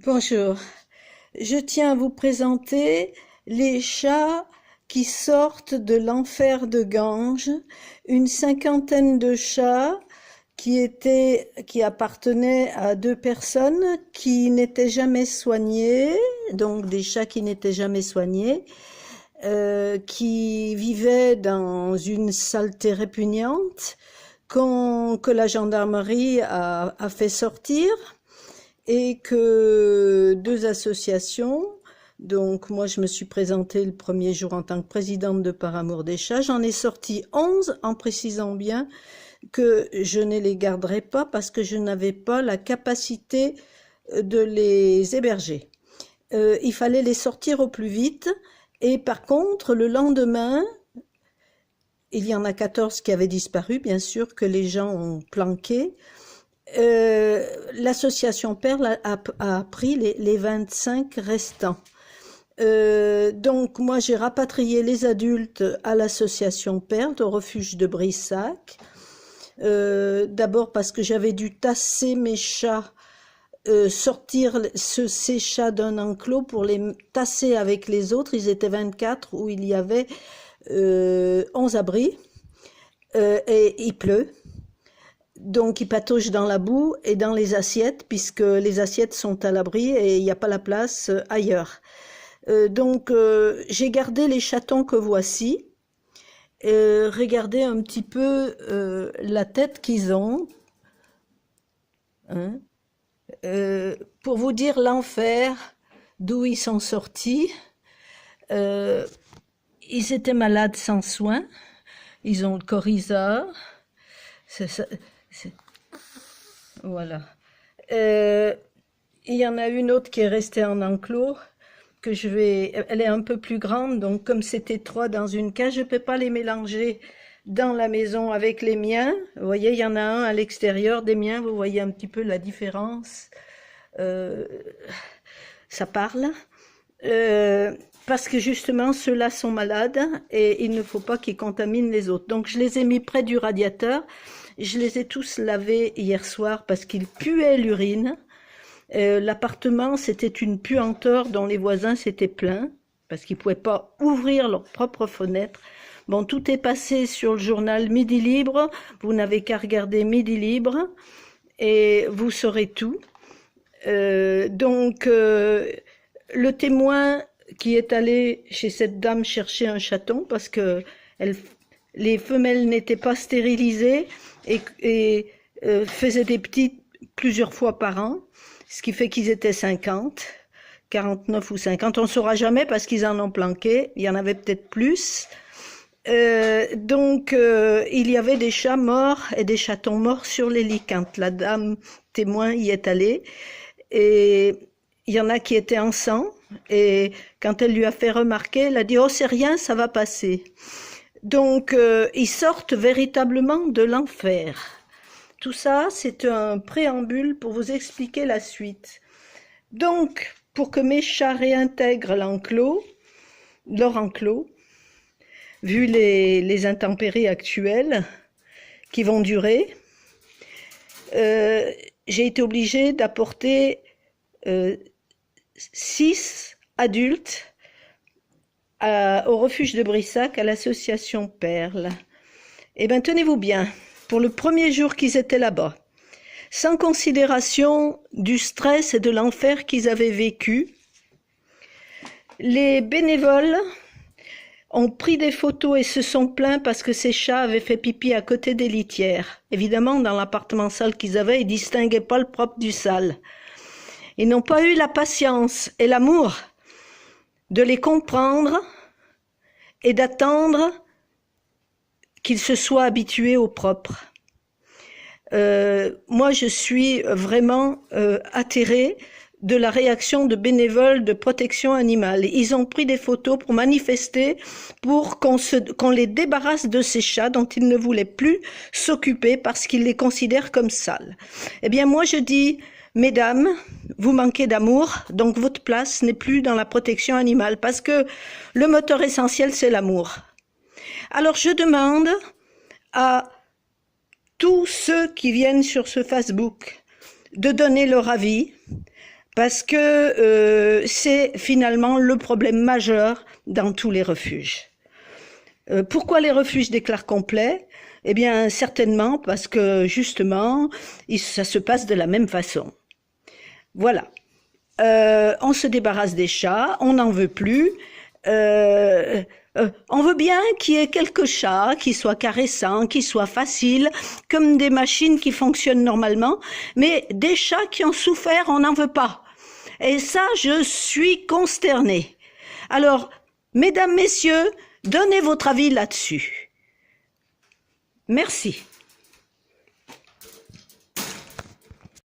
Bonjour, je tiens à vous présenter les chats qui sortent de l'enfer de Ganges, une cinquantaine de chats qui appartenaient à deux personnes qui n'étaient jamais soignés, donc des chats qui n'étaient jamais soignés, qui vivaient dans une saleté répugnante, que la gendarmerie a fait sortir et que deux associations, donc moi je me suis présentée le premier jour en tant que présidente de Par Amour des Chats, j'en ai sorti 11 en précisant bien que je ne les garderai pas parce que je n'avais pas la capacité de les héberger. Il fallait les sortir au plus vite et par contre le lendemain, il y en a 14 qui avaient disparu, bien sûr, que les gens ont planqué. L'association Perle a pris les 25 restants. Donc moi j'ai rapatrié les adultes à l'association Perle, au refuge de Brissac. D'abord parce que j'avais dû tasser mes chats, sortir ces chats d'un enclos pour les tasser avec les autres. Ils étaient 24 où il y avait 11 abris et il pleut. Donc, ils pataugent dans la boue et dans les assiettes, puisque les assiettes sont à l'abri et il n'y a pas la place ailleurs. Donc, j'ai gardé les chatons que voici. Regardez un petit peu la tête qu'ils ont. Hein. Pour vous dire l'enfer d'où ils sont sortis. Ils étaient malades sans soin. Ils ont le coryza. Voilà. Il y en a une autre qui est restée en enclos, elle est un peu plus grande, donc comme c'était trois dans une cage, je ne peux pas les mélanger dans la maison avec les miens. Vous voyez, il y en a un à l'extérieur des miens, vous voyez un petit peu la différence. Euh, Ça parle. Parce que justement, ceux-là sont malades et il ne faut pas qu'ils contaminent les autres. Donc, je les ai mis près du radiateur. Je les ai tous lavés hier soir parce qu'ils puaient l'urine. L'appartement, c'était une puanteur dont les voisins s'étaient plaints parce qu'ils ne pouvaient pas ouvrir leurs propres fenêtres. Bon, tout est passé sur le journal Midi Libre. Vous n'avez qu'à regarder Midi Libre et vous saurez tout. Le témoin qui est allé chez cette dame chercher un chaton parce que les femelles n'étaient pas stérilisées et faisaient des petits plusieurs fois par an, ce qui fait qu'ils étaient 50, 49 ou 50. On ne saura jamais parce qu'ils en ont planqué. Il y en avait peut-être plus. Il y avait des chats morts et des chatons morts sur les lits quand la dame témoin y est allée. Et il y en a qui étaient en sang. Et quand elle lui a fait remarquer, elle a dit « Oh, c'est rien, ça va passer ». Donc, ils sortent véritablement de l'enfer. Tout ça, c'est un préambule pour vous expliquer la suite. Donc, pour que mes chats réintègrent leur enclos, vu les intempéries actuelles qui vont durer, j'ai été obligée d'apporter 6 adultes au refuge de Brissac, à l'association Perle. Eh bien, tenez-vous bien, pour le premier jour qu'ils étaient là-bas, sans considération du stress et de l'enfer qu'ils avaient vécu, les bénévoles ont pris des photos et se sont plaints parce que ces chats avaient fait pipi à côté des litières. Évidemment, dans l'appartement sale qu'ils avaient, ils ne distinguaient pas le propre du sale. Ils n'ont pas eu la patience et l'amour de les comprendre et d'attendre qu'ils se soient habitués au propre. Moi, je suis vraiment atterrée de la réaction de bénévoles de protection animale. Ils ont pris des photos pour manifester, pour qu'on les débarrasse de ces chats dont ils ne voulaient plus s'occuper parce qu'ils les considèrent comme sales. Eh bien, moi, je dis, mesdames, vous manquez d'amour, donc votre place n'est plus dans la protection animale parce que le moteur essentiel, c'est l'amour. Alors, je demande à tous ceux qui viennent sur ce Facebook de donner leur avis, parce que c'est finalement le problème majeur dans tous les refuges. Pourquoi les refuges déclarent complets? Eh bien, certainement parce que, justement, ça se passe de la même façon. Voilà. On se débarrasse des chats, on n'en veut plus. On veut bien qu'il y ait quelques chats qui soient caressants, qui soient faciles, comme des machines qui fonctionnent normalement, mais des chats qui ont souffert, on n'en veut pas. Et ça, je suis consternée. Alors, mesdames, messieurs, donnez votre avis là-dessus. Merci.